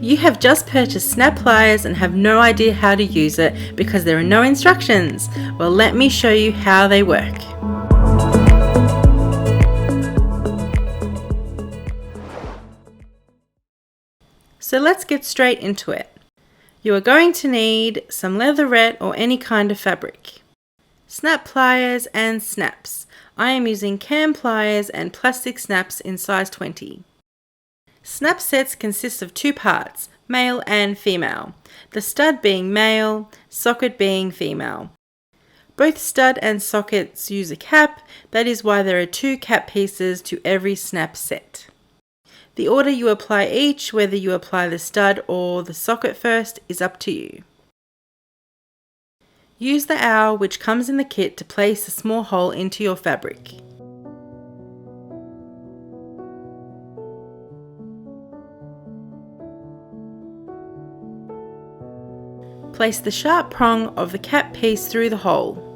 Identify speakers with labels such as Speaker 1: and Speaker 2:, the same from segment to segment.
Speaker 1: You have just purchased snap pliers and have no idea how to use it because there are no instructions. Well, let me show you how they work. So let's get straight into it. You are going to need some leatherette or any kind of fabric, snap pliers and snaps. I am using cam pliers and plastic snaps in size 20. Snap sets consist of two parts, male and female, the stud being male, socket being female. Both stud and sockets use a cap, that is why there are two cap pieces to every snap set. The order you apply each, whether you apply the stud or the socket first, is up to you. Use the owl which comes in the kit to place a small hole into your fabric. Place the sharp prong of the cap piece through the hole.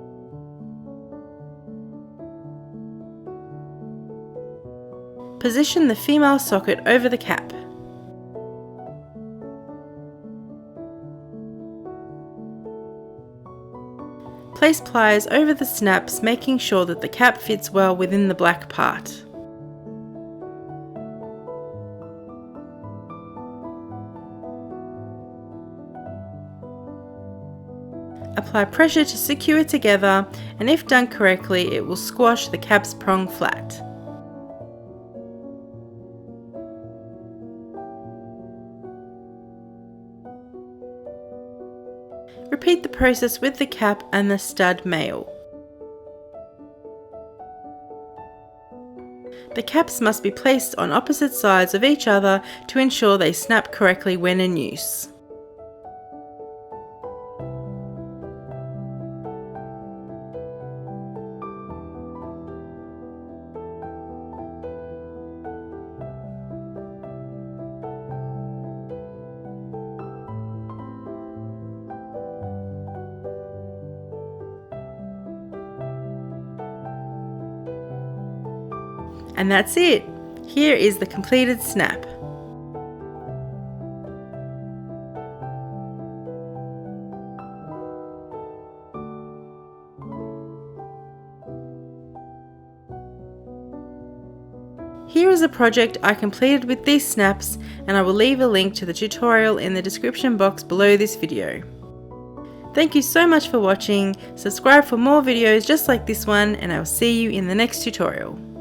Speaker 1: Position the female socket over the cap. Place pliers over the snaps, making sure that the cap fits well within the black part. Apply pressure to secure together, and if done correctly, it will squash the cap's prong flat. Repeat the process with the cap and the stud male. The caps must be placed on opposite sides of each other to ensure they snap correctly when in use. And that's it. Here is the completed snap. Here is a project I completed with these snaps, and I will leave a link to the tutorial in the description box below this video. Thank you so much for watching. Subscribe for more videos just like this one, and I will see you in the next tutorial.